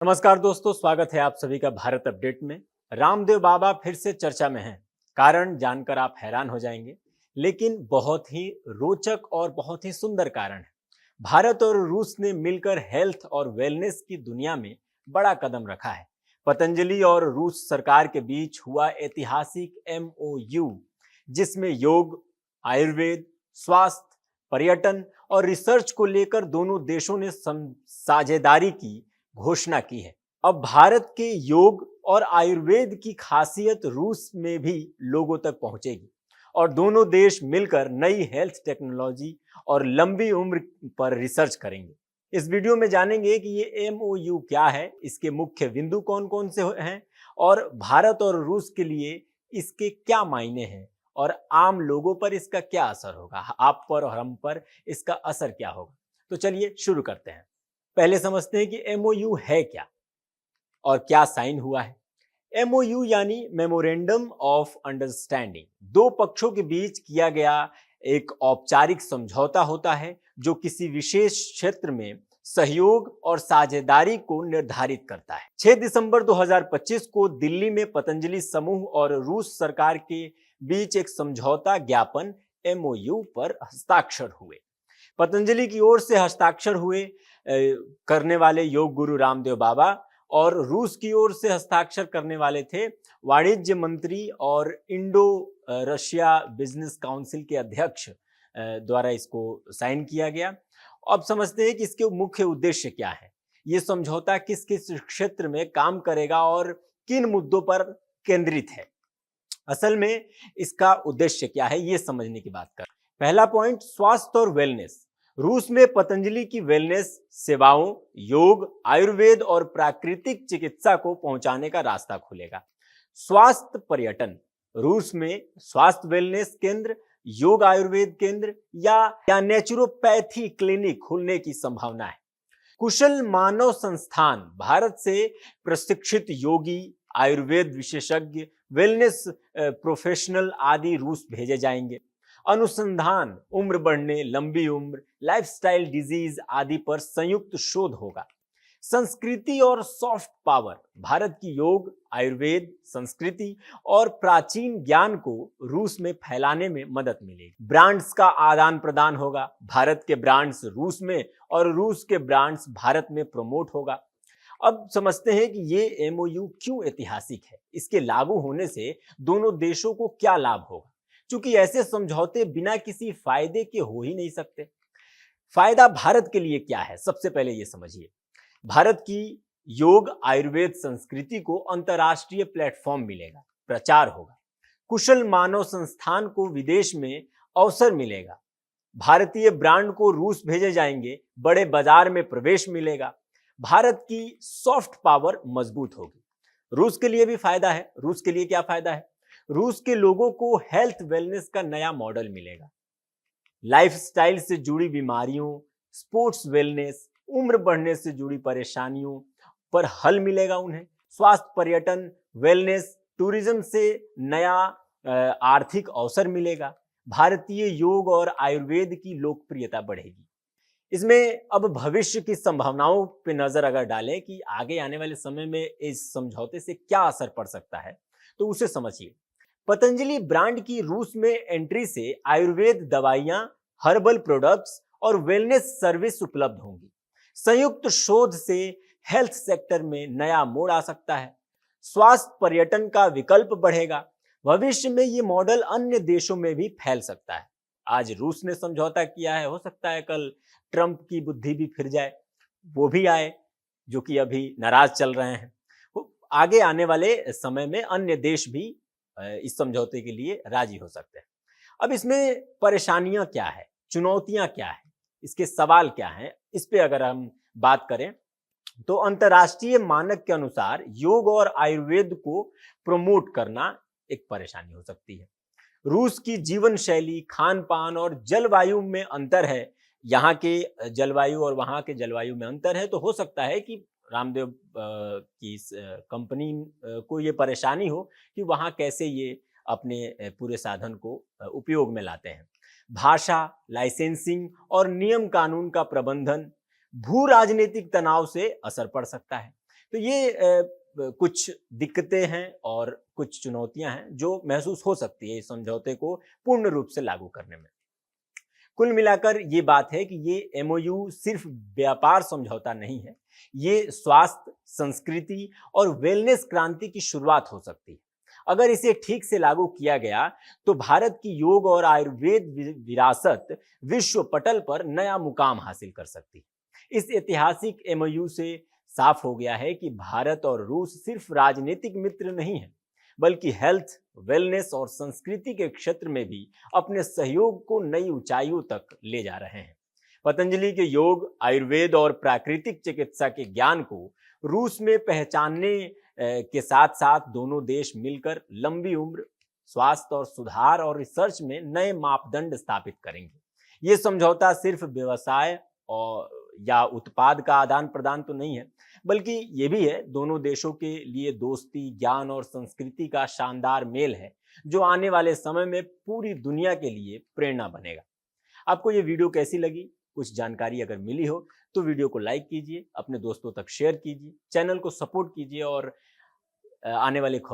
नमस्कार दोस्तों, स्वागत है आप सभी का भारत अपडेट में। रामदेव बाबा फिर से चर्चा में हैं। कारण जानकर आप हैरान हो जाएंगे, लेकिन बहुत ही रोचक और बहुत ही सुंदर कारण है। भारत और रूस ने मिलकर हेल्थ और वेलनेस की दुनिया में बड़ा कदम रखा है। पतंजलि और रूस सरकार के बीच हुआ ऐतिहासिक MOU, जिसमें योग, आयुर्वेद, स्वास्थ्य, पर्यटन और रिसर्च को लेकर दोनों देशों ने साझेदारी की घोषणा की है। अब भारत के योग और आयुर्वेद की खासियत रूस में भी लोगों तक पहुंचेगी और दोनों देश मिलकर नई हेल्थ टेक्नोलॉजी और लंबी उम्र पर रिसर्च करेंगे। इस वीडियो में जानेंगे कि ये MOU क्या है, इसके मुख्य बिंदु कौन कौन से हैं और भारत और रूस के लिए इसके क्या मायने हैं और आम लोगों पर इसका क्या असर होगा, आप पर और हम पर इसका असर क्या होगा। तो चलिए शुरू करते हैं। पहले समझते हैं कि MOU है क्या और क्या साइन हुआ है। MOU यानी मेमोरेंडम ऑफ अंडरस्टैंडिंग, दो पक्षों के बीच किया गया एक औपचारिक समझौता होता है जो किसी विशेष क्षेत्र में सहयोग और साझेदारी को निर्धारित करता है। 6 दिसंबर 2025 को दिल्ली में पतंजलि समूह और रूस सरकार के बीच एक समझौता ज्ञापन MOU पर हस्ताक्षर हुए। पतंजलि की ओर से हस्ताक्षर हुए करने वाले योग गुरु रामदेव बाबा और रूस की ओर से हस्ताक्षर करने वाले थे वाणिज्य मंत्री और इंडो रशिया बिजनेस काउंसिल के अध्यक्ष द्वारा इसको साइन किया गया। अब समझते हैं कि इसके मुख्य उद्देश्य क्या है, ये समझौता किस किस क्षेत्र में काम करेगा और किन मुद्दों पर केंद्रित है। असल में इसका उद्देश्य क्या है, ये समझने की बात कर। पहला पॉइंट, स्वास्थ्य और वेलनेस। रूस में पतंजलि की वेलनेस सेवाओं, योग, आयुर्वेद और प्राकृतिक चिकित्सा को पहुंचाने का रास्ता खुलेगा। स्वास्थ्य पर्यटन, रूस में स्वास्थ्य वेलनेस केंद्र, योग आयुर्वेद केंद्र या नेचुरोपैथी क्लिनिक खुलने की संभावना है। कुशल मानव संस्थान, भारत से प्रशिक्षित योगी, आयुर्वेद विशेषज्ञ, वेलनेस प्रोफेशनल आदि रूस भेजे जाएंगे। अनुसंधान, उम्र बढ़ने, लंबी उम्र, लाइफस्टाइल डिजीज आदि पर संयुक्त शोध होगा। संस्कृति और सॉफ्ट पावर, भारत की योग, आयुर्वेद, संस्कृति और प्राचीन ज्ञान को रूस में फैलाने में मदद मिलेगी। ब्रांड्स का आदान प्रदान होगा, भारत के ब्रांड्स रूस में और रूस के ब्रांड्स भारत में प्रमोट होगा। अब समझते हैं कि ये MOU क्यों ऐतिहासिक है, इसके लागू होने से दोनों देशों को क्या लाभ होगा। क्योंकि ऐसे समझौते बिना किसी फायदे के हो ही नहीं सकते। फायदा भारत के लिए क्या है, सबसे पहले ये समझिए। भारत की योग आयुर्वेद संस्कृति को अंतर्राष्ट्रीय प्लेटफॉर्म मिलेगा, प्रचार होगा। कुशल मानव संस्थान को विदेश में अवसर मिलेगा। भारतीय ब्रांड को रूस भेजे जाएंगे, बड़े बाजार में प्रवेश मिलेगा। भारत की सॉफ्ट पावर मजबूत होगी। रूस के लिए भी फायदा है। रूस के लिए क्या फायदा है? रूस के लोगों को हेल्थ वेलनेस का नया मॉडल मिलेगा। लाइफस्टाइल से जुड़ी बीमारियों, स्पोर्ट्स वेलनेस, उम्र बढ़ने से जुड़ी परेशानियों पर हल मिलेगा उन्हें। स्वास्थ्य पर्यटन, वेलनेस, टूरिज्म से नया आर्थिक अवसर मिलेगा। भारतीय योग और आयुर्वेद की लोकप्रियता बढ़ेगी। इसमें अब भविष्य की संभावनाओं पे नजर अगर डालें कि आगे आने वाले समय में इस समझौते से क्या असर पड़ सकता है, तो उसे समझिए। पतंजलि ब्रांड की रूस में एंट्री से आयुर्वेद दवाइयां, हर्बल प्रोडक्ट्स और वेलनेस सर्विस उपलब्ध होंगी। संयुक्त शोध से हेल्थ सेक्टर में नया मोड़ आ सकता है। स्वास्थ्य पर्यटन का विकल्प बढ़ेगा। भविष्य में ये मॉडल अन्य देशों में भी फैल सकता है। आज रूस ने समझौता किया है, हो सकता है कल ट्रंप की बुद्धि भी फिर जाए, वो भी आए जो कि अभी नाराज चल रहे हैं। आगे आने वाले समय में अन्य देश भी इस समझौते के लिए राजी हो सकते हैं। अब इसमें परेशानियां क्या है, चुनौतियां क्या है, इसके सवाल क्या हैं, इस पे अगर हम बात करें तो अंतर्राष्ट्रीय मानक के अनुसार योग और आयुर्वेद को प्रमोट करना एक परेशानी हो सकती है। रूस की जीवन शैली, खान पान और जलवायु में अंतर है। यहाँ के जलवायु और वहाँ के जलवायु में अंतर है, तो हो सकता है कि रामदेव की इस कंपनी को ये परेशानी हो कि वहाँ कैसे ये अपने पूरे साधन को उपयोग में लाते हैं। भाषा, लाइसेंसिंग और नियम कानून का प्रबंधन, भू राजनीतिक तनाव से असर पड़ सकता है। तो ये कुछ दिक्कतें हैं और कुछ चुनौतियां हैं जो महसूस हो सकती है इस समझौते को पूर्ण रूप से लागू करने में। कुल मिलाकर ये बात है कि ये एमओयू सिर्फ व्यापार समझौता नहीं है, ये स्वास्थ्य, संस्कृति और वेलनेस क्रांति की शुरुआत हो सकती है। अगर इसे ठीक से लागू किया गया तो भारत की योग और आयुर्वेद विरासत विश्व पटल पर नया मुकाम हासिल कर सकती है। इस ऐतिहासिक एमओयू से साफ हो गया है कि भारत और रूस सिर्फ राजनीतिक मित्र नहीं है, बल्कि हेल्थ, वेलनेस और संस्कृति के क्षेत्र में भी अपने सहयोग को नई ऊंचाइयों तक ले जा रहे हैं। पतंजलि के योग, आयुर्वेद और प्राकृतिक चिकित्सा के ज्ञान को रूस में पहचानने के साथ साथ दोनों देश मिलकर लंबी उम्र, स्वास्थ्य और सुधार और रिसर्च में नए मापदंड स्थापित करेंगे। ये समझौता सिर्फ व्यवसाय और या उत्पाद का आदान प्रदान तो नहीं है, बल्कि ये भी है दोनों देशों के लिए दोस्ती, ज्ञान और संस्कृति का शानदार मेल है, जो आने वाले समय में पूरी दुनिया के लिए प्रेरणा बनेगा। आपको ये वीडियो कैसी लगी? कुछ जानकारी अगर मिली हो तो वीडियो को लाइक कीजिए, अपने दोस्तों तक शेयर कीजिए, चैनल को सपोर्ट कीजिए और आने वाली खबरों